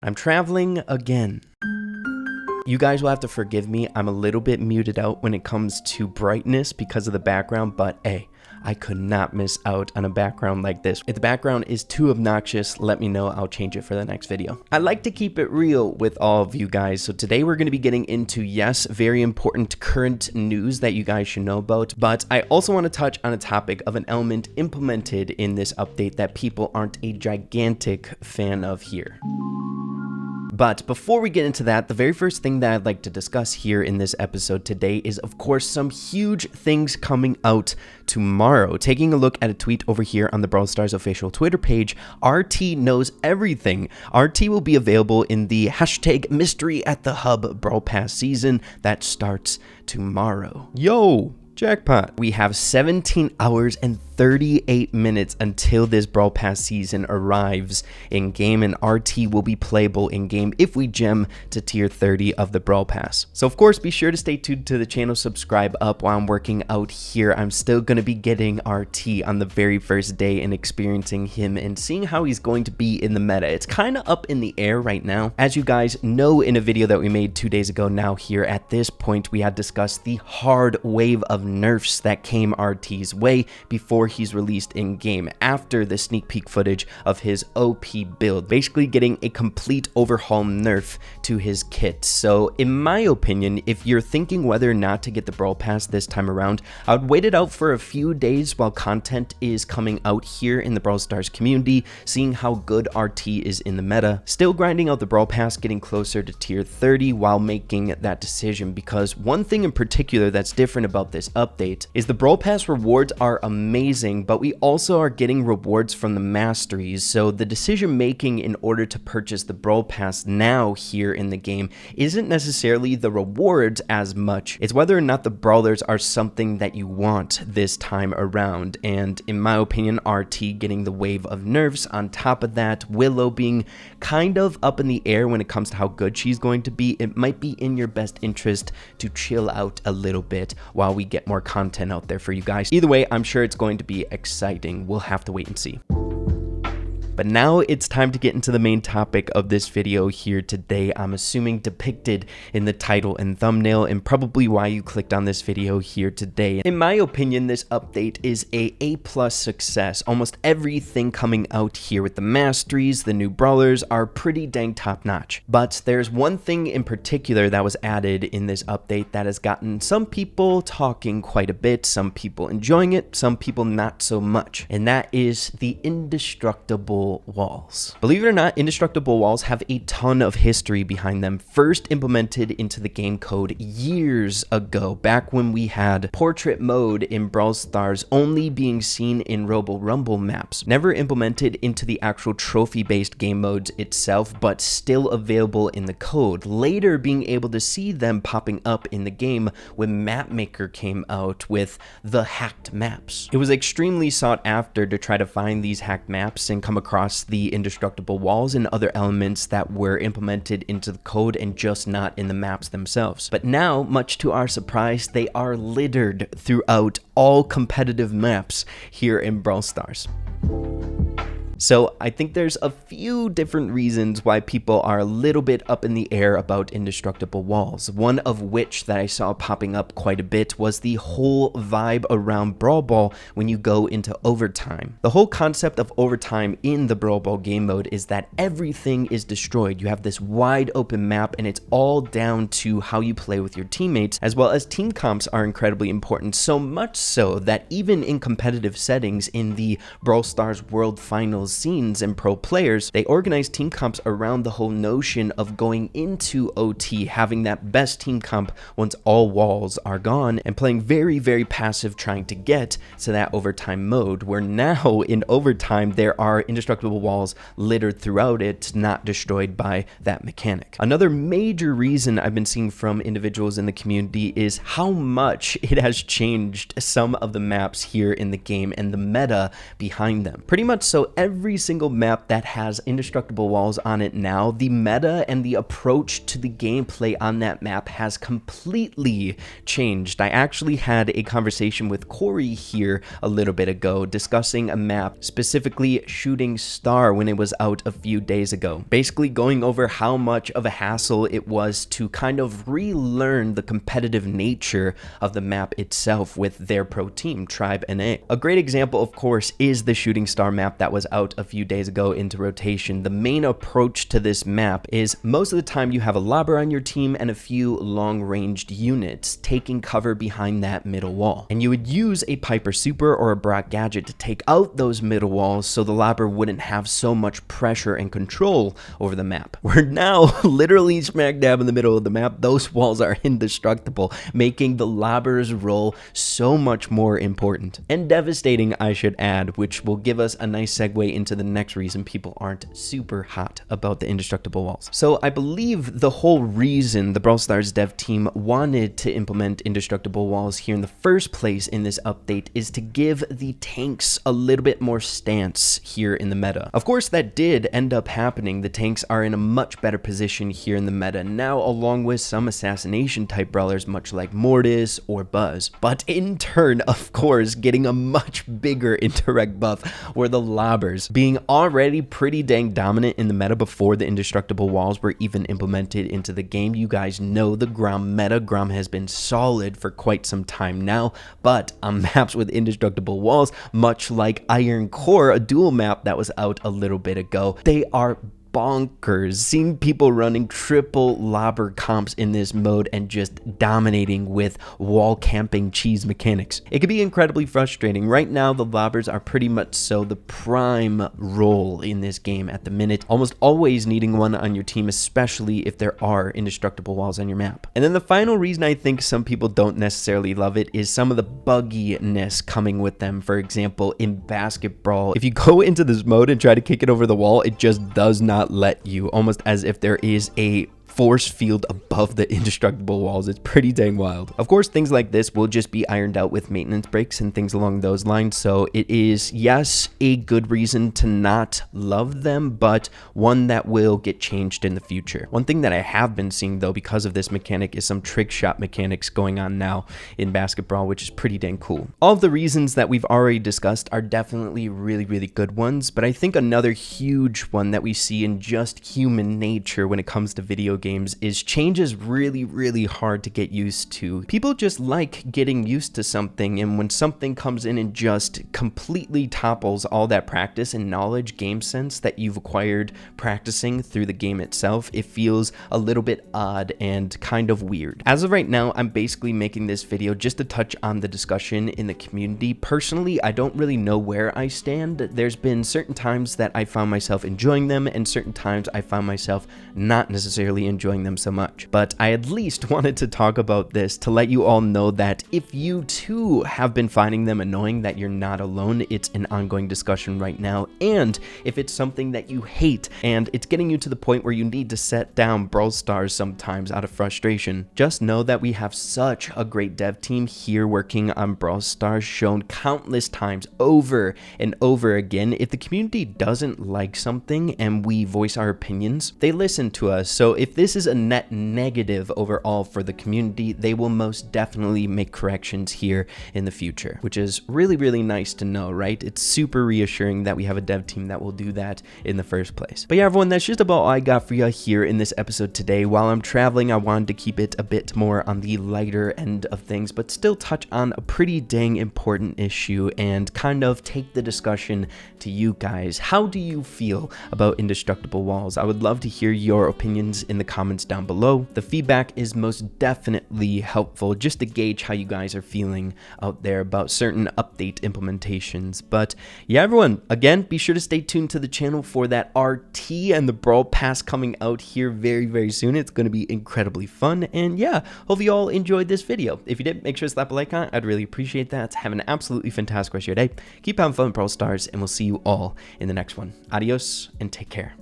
I'm traveling again. You guys will have to forgive me. I'm a little bit muted out when it comes to brightness because of the background, but hey, I could not miss out on a background like this. If the background is too obnoxious, let me know. I'll change it for the next video. I like to keep it real with all of you guys. So today we're going to be getting into, yes, very important current news that you guys should know about. But I also want to touch on a topic of an element implemented in this update that people aren't a gigantic fan of here. But before we get into that, the very first thing that I'd like to discuss here in this episode today is, of course, some huge things coming out tomorrow. Taking a look at a tweet over here on the Brawl Stars official Twitter page, RT knows everything. RT will be available in the hashtag Mystery at the Hub Brawl Pass season that starts tomorrow. Yo! Jackpot. We have 17 hours and 38 minutes until this Brawl Pass season arrives in game, and RT will be playable in game if we gem to tier 30 of the Brawl Pass. So of course, be sure to stay tuned to the channel, subscribe up while I'm working out here. I'm still going to be getting RT on the very first day and experiencing him and seeing how he's going to be in the meta. It's kind of up in the air right now. As you guys know, in a video that we made 2 days ago now here at this point, we had discussed the hard wave of nerfs that came RT's way before he's released in game after the sneak peek footage of his OP build, basically getting a complete overhaul nerf to his kit. So in my opinion, if you're thinking whether or not to get the Brawl Pass this time around, I would wait it out for a few days while content is coming out here in the Brawl Stars community, seeing how good RT is in the meta, still grinding out the Brawl Pass, getting closer to tier 30 while making that decision. Because one thing in particular that's different about this update is the Brawl Pass rewards are amazing, but we also are getting rewards from the masteries. So the decision making in order to purchase the Brawl Pass now here in the game isn't necessarily the rewards as much. It's whether or not the brawlers are something that you want this time around. And in my opinion, RT getting the wave of nerfs on top of that, Willow being kind of up in the air when it comes to how good she's going to be, it might be in your best interest to chill out a little bit while we get more content out there for you guys. Either way, I'm sure it's going to be exciting. We'll have to wait and see. But now it's time to get into the main topic of this video here today. I'm assuming depicted in the title and thumbnail, and probably why you clicked on this video here today. In my opinion, this update is a A+ success. Almost everything coming out here with the masteries, the new brawlers are pretty dang top notch. But there's one thing in particular that was added in this update that has gotten some people talking quite a bit, some people enjoying it, some people not so much. And that is the Indestructible walls. Believe it or not, Indestructible walls have a ton of history behind them. First implemented into the game code years ago, back when we had portrait mode in Brawl Stars only being seen in Robo Rumble maps. Never implemented into the actual trophy-based game modes itself, but still available in the code. Later being able to see them popping up in the game when Map Maker came out with the hacked maps. It was extremely sought after to try to find these hacked maps and come across the Indestructible walls and other elements that were implemented into the code and just not in the maps themselves. But now, much to our surprise, they are littered throughout all competitive maps here in Brawl Stars. So I think there's a few different reasons why people are a little bit up in the air about Indestructible walls. One of which that I saw popping up quite a bit was the whole vibe around Brawl Ball when you go into overtime. The whole concept of overtime in the Brawl Ball game mode is that everything is destroyed. You have this wide open map and it's all down to how you play with your teammates, as well as team comps are incredibly important. So much so that even in competitive settings in the Brawl Stars World Finals scenes and pro players, they organize team comps around the whole notion of going into OT, having that best team comp once all walls are gone, and playing very, very passive, trying to get to that overtime mode, where now in overtime there are Indestructible walls littered throughout it, not destroyed by that mechanic. Another major reason I've been seeing from individuals in the community is how much it has changed some of the maps here in the game and the meta behind them. Pretty much so every every single map that has indestructible walls on it now, the meta and the approach to the gameplay on that map has completely changed. I actually had a conversation with Corey here a little bit ago discussing a map, specifically Shooting Star, when it was out a few days ago. Basically going over how much of a hassle it was to kind of relearn the competitive nature of the map itself with their pro team, Tribe NA. A great example, of course, is the Shooting Star map that was out a few days ago into rotation. The main approach to this map is most of the time you have a lobber on your team and a few long-ranged units taking cover behind that middle wall. And you would use a Piper Super or a Brock Gadget to take out those middle walls so the lobber wouldn't have so much pressure and control over the map. We're now literally smack dab in the middle of the map. Those walls are indestructible, making the lobber's role so much more important. And devastating, I should add, which will give us a nice segue into the next reason people aren't super hot about the indestructible walls. So I believe the whole reason the Brawl Stars dev team wanted to implement indestructible walls here in the first place in this update is to give the tanks a little bit more stance here in the meta. Of course, that did end up happening. The tanks are in a much better position here in the meta now, along with some assassination type brawlers much like Mortis or Buzz. But in turn, of course, getting a much bigger indirect buff were the lobbers, being already pretty dang dominant in the meta before the indestructible walls were even implemented into the game. You guys know the Grom meta. Grom has been solid for quite some time now, but on maps with indestructible walls, much like Iron Core, a dual map that was out a little bit ago, they are bonkers. Seeing people running triple lobber comps in this mode and just dominating with wall camping cheese mechanics. It can be incredibly frustrating. Right now, the lobbers are pretty much so the prime role in this game at the minute, almost always needing one on your team, especially if there are indestructible walls on your map. And then the final reason I think some people don't necessarily love it is some of the bugginess coming with them. For example, in Basket Brawl, if you go into this mode and try to kick it over the wall, it just does not let you, almost as if there is a force field above the indestructible walls. It's pretty dang wild. Of course, things like this will just be ironed out with maintenance breaks and things along those lines. So it is, yes, a good reason to not love them, but one that will get changed in the future. One thing that I have been seeing though, because of this mechanic, is some trick shot mechanics going on now in Basket Brawl, which is pretty dang cool. All of the reasons that we've already discussed are definitely really, really good ones, but I think another huge one that we see in just human nature when it comes to video games is change is really, really hard to get used to. People just like getting used to something, and when something comes in and just completely topples all that practice and knowledge, game sense that you've acquired practicing through the game itself, it feels a little bit odd and kind of weird. As of right now, I'm basically making this video just to touch on the discussion in the community. Personally, I don't really know where I stand. There's been certain times that I found myself enjoying them and certain times I found myself not necessarily enjoying them so much. But I at least wanted to talk about this to let you all know that if you too have been finding them annoying, that you're not alone. It's an ongoing discussion right now. And if it's something that you hate and it's getting you to the point where you need to set down Brawl Stars sometimes out of frustration, just know that we have such a great dev team here working on Brawl Stars, shown countless times over and over again. If the community doesn't like something and we voice our opinions, they listen to us. So if this is a net negative overall for the community, they will most definitely make corrections here in the future, which is really, really nice to know, right? It's super reassuring that we have a dev team that will do that in the first place. But yeah, everyone, that's just about all I got for you here in this episode today. While I'm traveling, I wanted to keep it a bit more on the lighter end of things, but still touch on a pretty dang important issue and kind of take the discussion to you guys. How do you feel about indestructible walls? I would love to hear your opinions in the comments down below. The feedback is most definitely helpful just to gauge how you guys are feeling out there about certain update implementations. But yeah, everyone, again, be sure to stay tuned to the channel for that RT and the Brawl Pass coming out here very, very soon. It's going to be incredibly fun. And yeah, hope you all enjoyed this video. If you did, make sure to slap a like on it. I'd really appreciate that. Have an absolutely fantastic rest of your day. Keep having fun with Brawl Stars, and we'll see you all in the next one. Adios and take care.